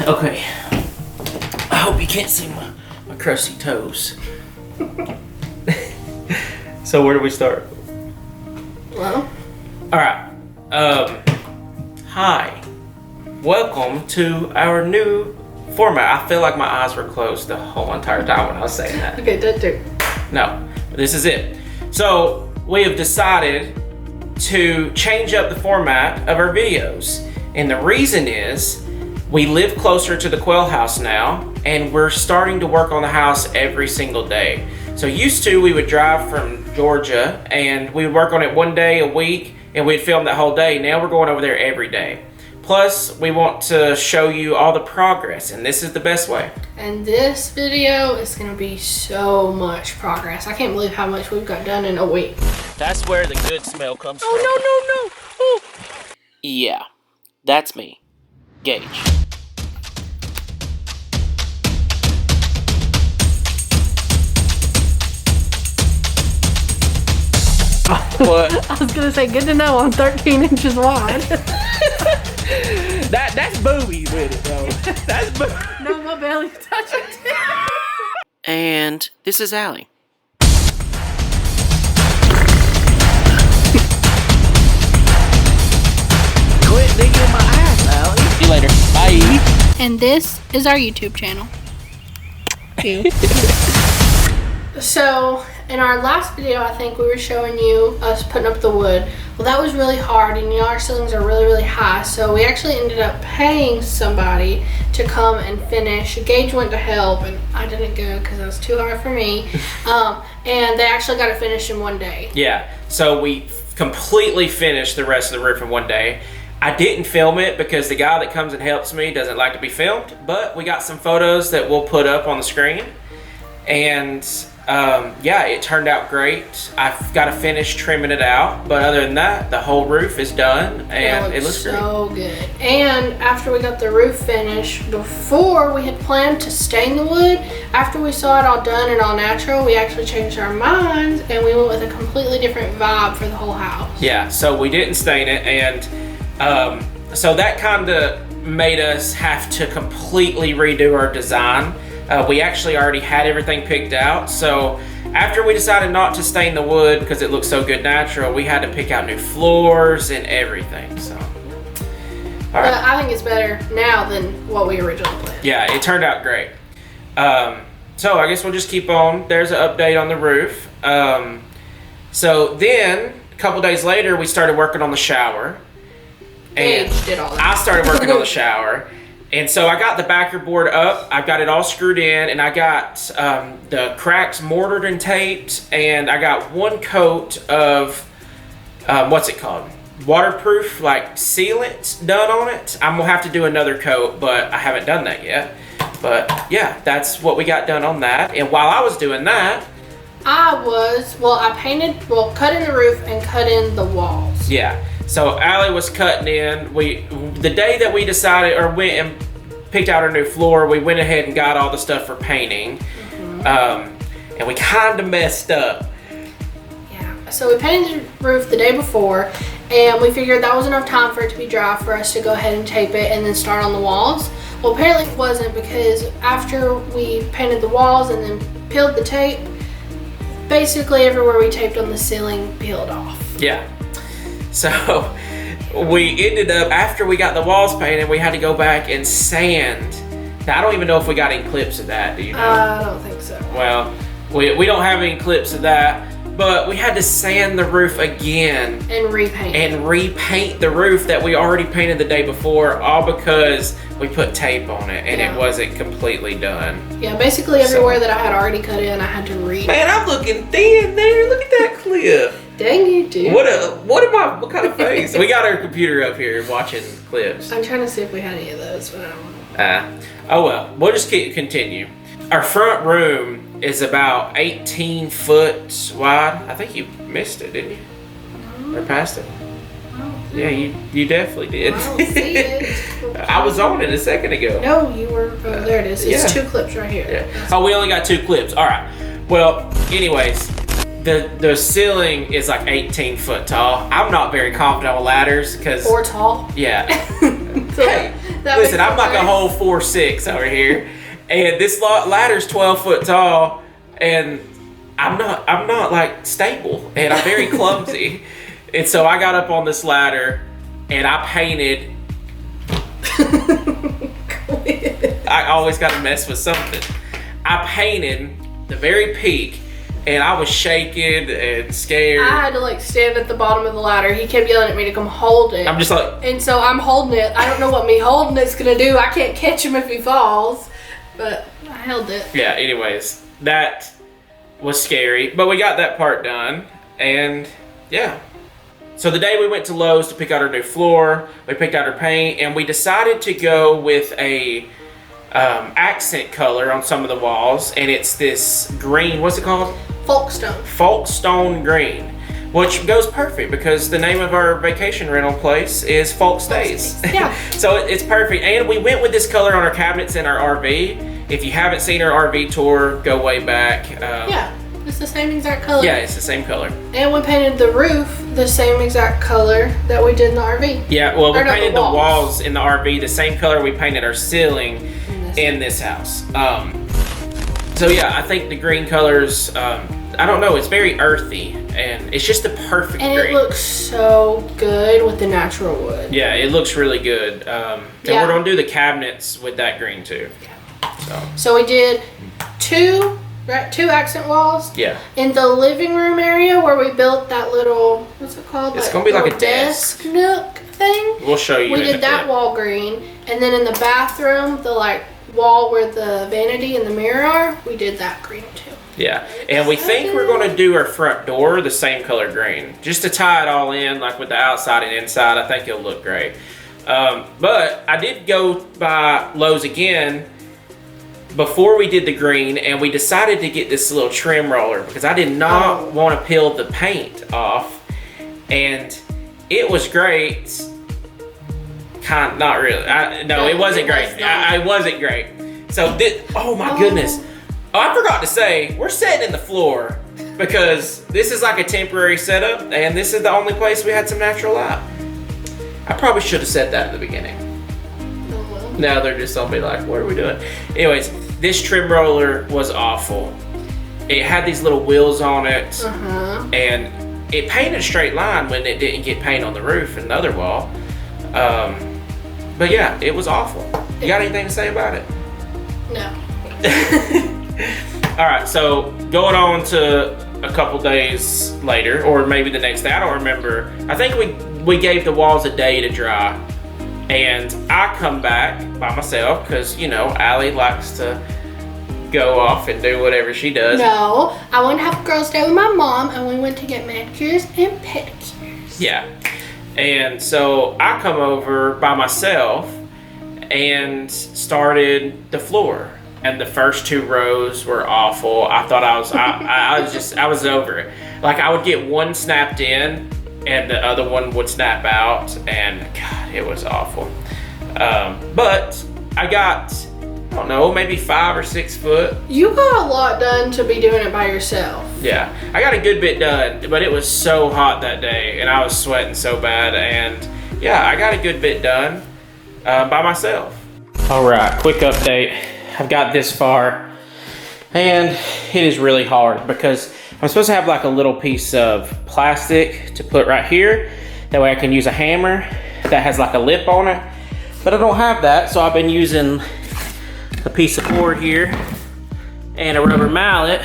Okay. I hope you can't see my crusty toes. So where do we start? Well. Alright. Hi. Welcome to our new format. I feel like my eyes were closed the whole entire time when I was saying that. Okay, don't do. No, this is it. So we have decided to change up the format of our videos. And the reason is we live closer to the quail house now, and we're starting to work on the house every single day. So used to, we would drive from Georgia and we would work on it one day a week and we'd film that whole day. Now we're going over there every day. Plus, we want to show you all the progress, and this is the best way. And this video is going to be so much progress. I can't believe how much we've got done in a week. That's where the good smell comes from. Oh, no. Oh. Yeah, that's me, Gage. What? I was going to say, good to know I'm 13 inches wide. That's boobies with it, though. That's boobies. No, my belly touching it. And this is Aly. Quit digging in my ass, Aly. See you later. Bye. And this is our YouTube channel. So, in our last video, I think we were showing you us putting up the wood. Well, that was really hard, and you know our ceilings are really, really high, so we actually ended up paying somebody to come and finish. Gage went to help, and I didn't go because it was too hard for me. And they actually got it finished in one day. Yeah, so we completely finished the rest of the roof in one day. I didn't film it because the guy that comes and helps me doesn't like to be filmed, but we got some photos that we'll put up on the screen. And yeah, it turned out great. I've got to finish trimming it out, but other than that, the whole roof is done, and it looks so good. And after we got the roof finished, before we had planned to stain the wood, after we saw it all done and all natural, we actually changed our minds and we went with a completely different vibe for the whole house. Yeah, so we didn't stain it, and so that kind of made us have to completely redo our design. We actually already had everything picked out, so after we decided not to stain the wood because it looked so good natural, we had to pick out new floors and everything. So, all right. I think it's better now than what we originally planned. Yeah, it turned out great. So I guess we'll just keep on. There's an update on the roof. So then, a couple days later, we started working on the shower. And Gage did all that. I started working on the shower. And so I got the backer board up, I got it all screwed in, and I got the cracks mortared and taped, and I got one coat of, what's it called? Waterproof, like sealant done on it. I'm gonna have to do another coat, but I haven't done that yet. But yeah, that's what we got done on that. And while I was doing that, I cut in the roof and cut in the walls. Yeah. So Aly was cutting in. The day that we decided or went and picked out our new floor, we went ahead and got all the stuff for painting. And we kind of messed up. Yeah. So we painted the roof the day before, and we figured that was enough time for it to be dry for us to go ahead and tape it and then start on the walls. Well, apparently it wasn't, because after we painted the walls and then peeled the tape, basically everywhere we taped on the ceiling peeled off. Yeah. So we ended up, after we got the walls painted, we had to go back and sand. Now, I don't even know if we got any clips of that, do you know? I don't think so. Well, we don't have any clips of that, but we had to sand the roof again. And repaint the roof that we already painted the day before, all because we put tape on it and it wasn't completely done. Yeah, basically everywhere that I had already cut in, I had to Man, I'm looking thin there. Look at that clip. Dang you, dude. What kind of face? We got our computer up here watching clips. I'm trying to see if we had any of those, but I don't know. Oh well, we'll just continue. Our front room is about 18 foot wide. I think you missed it, didn't you? Or passed it? Yeah, you definitely did. I don't see it. I was on it a second ago. No, you were. Oh, there it is. It's 2 clips right here. Yeah. Oh, we only got 2 clips. All right. Well, anyways, the ceiling is like 18 foot tall. I'm not very confident with ladders because. Or tall. Yeah. Hey, listen, I'm like a whole 4'6" over here, and this ladder's 12 foot tall, and I'm not like stable, and I'm very clumsy, and so I got up on this ladder, and I painted. I always got to mess with something. I painted the very peak, and I was shaking and scared. I had to like stand at the bottom of the ladder. He kept yelling at me to come hold it. I'm just like, and so I'm holding it. I don't know what me holding it's gonna do. I can't catch him if he falls, but I held it. Yeah. Anyways, that was scary, but we got that part done, and yeah. So the day we went to Lowe's to pick out our new floor, we picked out our paint, and we decided to go with a accent color on some of the walls, and it's this green. What's it called? Folkstone. Folkstone green, which goes perfect because the name of our vacation rental place is Folk Stays. Yeah. So it's perfect, and we went with this color on our cabinets in our RV. If you haven't seen our RV tour, go way back. Yeah. It's the same exact color. Yeah, it's the same color. And we painted the roof the same exact color that we did in the RV. Yeah, well, we painted the walls in the RV the same color we painted our ceiling in this house. So yeah, I think the green colors, I don't know, it's very earthy, and it's just the perfect green. And it looks so good with the natural wood. Yeah, it looks really good. And we're gonna do the cabinets with that green too. So we did two accent walls. Yeah. In the living room area where we built that little, what's it called? It's gonna be like a desk nook thing. We'll show you. We did that wall green, and then in the bathroom, the like wall where the vanity and the mirror are, we did that green too. Yeah, and we think we're gonna do our front door the same color green, just to tie it all in, like with the outside and inside. I think it'll look great. But I did go by Lowe's again before we did the green, and we decided to get this little trim roller because I did not want to peel the paint off, and it was great. Not really. No, it wasn't great. It wasn't great. So oh my goodness. Oh, I forgot to say, we're setting in the floor because this is like a temporary setup, and this is the only place we had some natural light. I probably should have said that in the beginning. Now they're just gonna be like, what are we doing? Anyways, this trim roller was awful. It had these little wheels on it, and it painted a straight line when it didn't get paint on the roof and the other wall. But yeah, it was awful. You got anything to say about it? No. All right, so going on to a couple days later, or maybe the next day, I don't remember. I think we gave the walls a day to dry, and I come back by myself because, you know, Aly likes to go off and do whatever she does. No, I went to have a girls' day with my mom, and we went to get manicures and pedicures. Yeah, and so I come over by myself and started the floor. And the first 2 rows were awful. I thought I was over it. Like I would get one snapped in and the other one would snap out, and God, it was awful. But I got, I don't know, maybe 5 or 6 foot. You got a lot done to be doing it by yourself. Yeah, I got a good bit done, but it was so hot that day and I was sweating so bad, and yeah, I got a good bit done by myself. All right, quick update. I've got this far, and it is really hard because I'm supposed to have like a little piece of plastic to put right here. That way I can use a hammer that has like a lip on it, but I don't have that, so I've been using a piece of board here and a rubber mallet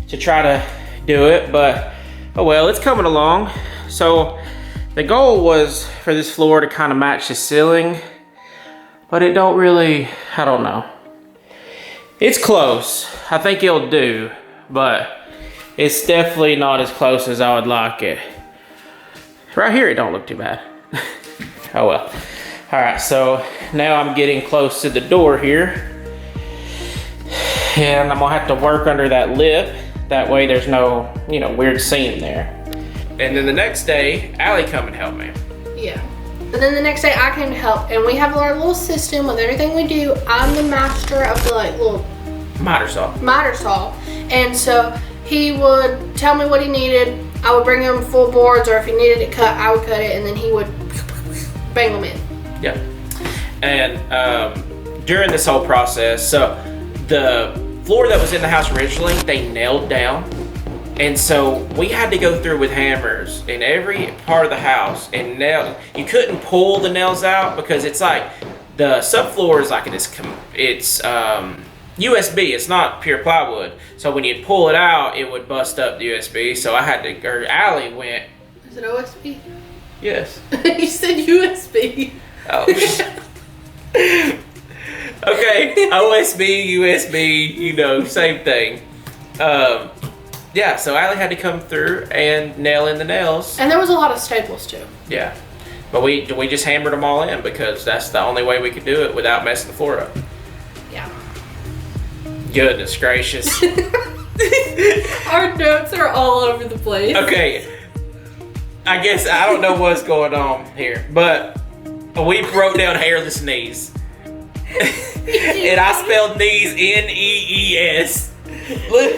to try to do it, but oh well, it's coming along. So the goal was for this floor to kind of match the ceiling, but it don't really, I don't know. It's close. I think it'll do, but it's definitely not as close as I would like it. Right here, it don't look too bad. Oh well. All right, so now I'm getting close to the door here, and I'm gonna have to work under that lip. That way there's no, you know, weird seam there. And then the next day, Aly come and help me. Yeah. And then the next day I came to help, and we have our little system with everything we do. I'm the master of the like little miter saw. And so he would tell me what he needed. I would bring him full boards, or if he needed it cut, I would cut it, and then he would bang them in. Yeah. And during this whole process, so the floor that was in the house originally, they nailed down. And so we had to go through with hammers in every part of the house and nail. You couldn't pull the nails out because it's like the subfloor is like it's USB. It's not pure plywood. So when you pull it out, it would bust up the USB. So I had to, or Aly went. Is it OSB? Yes. You said USB. Oh. Okay, OSB, USB, you know, same thing. Yeah, so Aly had to come through and nail in the nails. And there was a lot of staples too. Yeah, but we just hammered them all in because that's the only way we could do it without messing the floor up. Yeah. Goodness gracious. Our notes are all over the place. Okay, I guess I don't know what's going on here, but we wrote down hairless knees. And I spelled knees Nees. Look,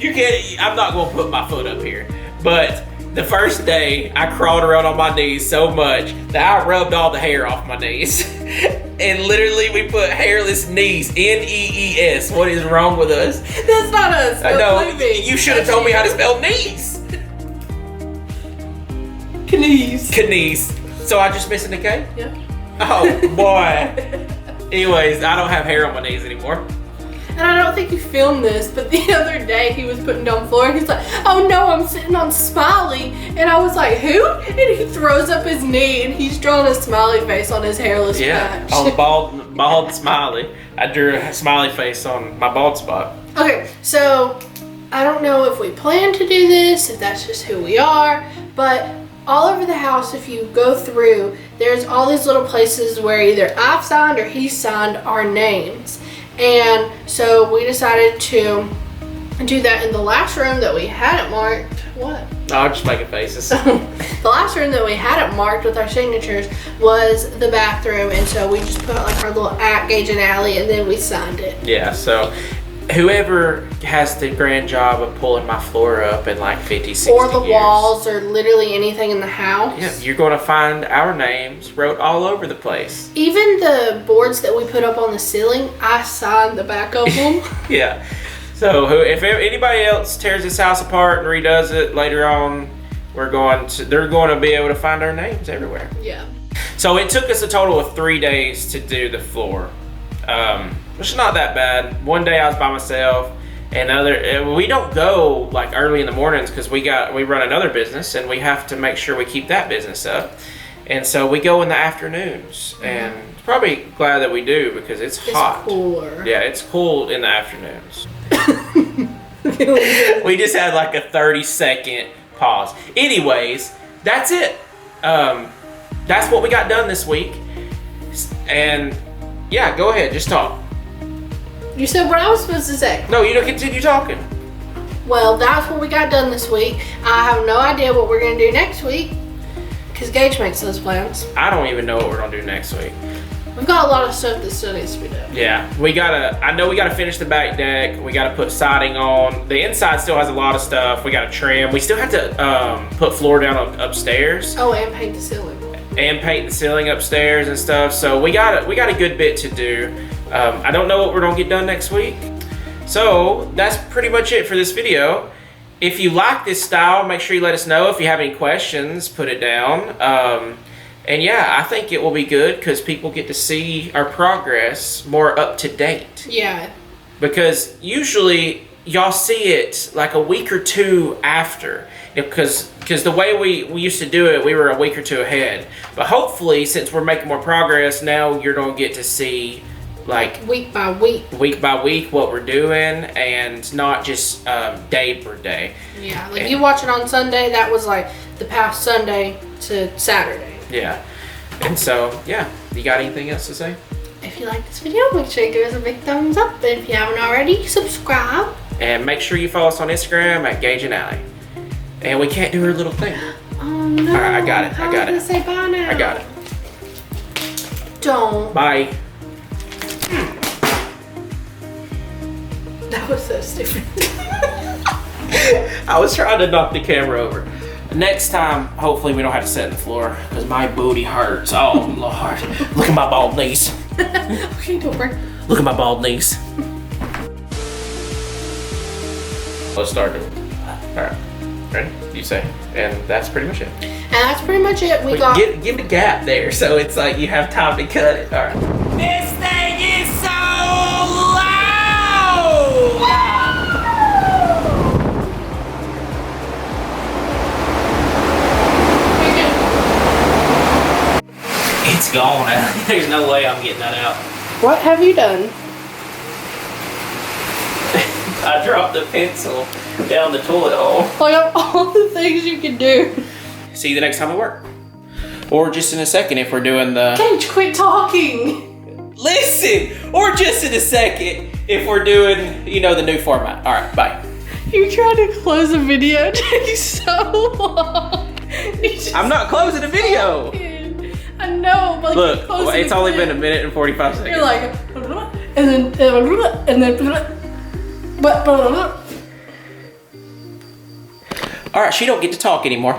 you can't. I'm not gonna put my foot up here, but the first day I crawled around on my knees so much that I rubbed all the hair off my knees. And literally we put hairless knees, Nees. What is wrong with us? That's not us. No, you should have told me how to spell knees. Knees. So I just missing the K? Yeah. Oh boy. Anyways, I don't have hair on my knees anymore. And I don't think you filmed this, but the other day he was putting down floor and he's like, oh no, I'm sitting on Smiley. And I was like, who? And he throws up his knee and he's drawing a smiley face on his hairless patch. On bald Smiley. I drew a smiley face on my bald spot. Okay, so I don't know if we plan to do this, if that's just who we are, but all over the house, if you go through, there's all these little places where either I've signed or he signed our names. And so we decided to do that in the last room that we had it marked. What? No, I'm just making faces. The last room that we had it marked with our signatures was the bathroom. And so we just put like our little Gage and Aly and then we signed it. Yeah, so whoever has the grand job of pulling my floor up in like 50, 60 or the years, walls or literally anything in the house. Yeah, you're going to find our names wrote all over the place. Even the boards that we put up on the ceiling, I signed the back of them. Yeah. So if anybody else tears this house apart and redoes it later on, they're going to be able to find our names everywhere. Yeah. So it took us a total of 3 days to do the floor. Which is not that bad. One day I was by myself, and we don't go like early in the mornings because we run another business and we have to make sure we keep that business up. And so we go in the afternoons, and probably glad that we do because it's hot. It's cooler. Yeah, it's cool in the afternoons. We just had like a 30-second pause. Anyways, that's it. That's what we got done this week. And yeah, go ahead, just talk. You said what I was supposed to say. No, you don't continue talking. Well, that's what we got done this week. I have no idea what we're going to do next week because Gage makes those plans. I don't even know what we're going to do next week. We've got a lot of stuff that still needs to be done. Yeah, I know we gotta finish the back deck. We gotta put siding on. The inside still has a lot of stuff. We gotta trim. We still have to put floor down upstairs. Oh, and paint the ceiling. And paint the ceiling upstairs and stuff. So we got a good bit to do. I don't know what we're gonna get done next week. So that's pretty much it for this video. If you like this style, make sure you let us know. If you have any questions, put it down. And yeah, I think it will be good because people get to see our progress more up to date. Yeah. Because usually y'all see it like a week or two after. Because the way we used to do it, we were a week or two ahead. But hopefully, since we're making more progress, now you're going to get to see like week by week what we're doing and not just day per day. Yeah, like you watch it on Sunday, that was like the past Sunday to Saturday. Yeah. And so, yeah. You got anything else to say? If you like this video, make sure you give us a big thumbs up. And if you haven't already, subscribe. And make sure you follow us on Instagram at Gage and Aly. And we can't do her little thing. Oh no. All right, I got it. How am I gonna say bye now? I got it. Don't. Bye. That was so stupid. I was trying to knock the camera over. Next time, hopefully we don't have to sit on the floor because my booty hurts. Oh Lord. Look at my bald knees. Okay, don't worry. Look at my bald knees. Let's start it. All right. Ready? You say. And that's pretty much it. And that's pretty much it. We got. Give a gap there so it's like you have time to cut it. All right. This thing is so loud! It's gone. There's no way I'm getting that out. What have you done? I dropped the pencil down the toilet hole. Like all the things you can do. See you the next time we work. Or just in a second if we're doing the... Gage, quit talking. Listen! Or just in a second if we're doing, you know, the new format. All right, bye. You trying to close a video? It takes so long. I'm not closing the video. I know, but look, it's only been a minute and 45 seconds. You're like, and then, but. All right, she don't get to talk anymore.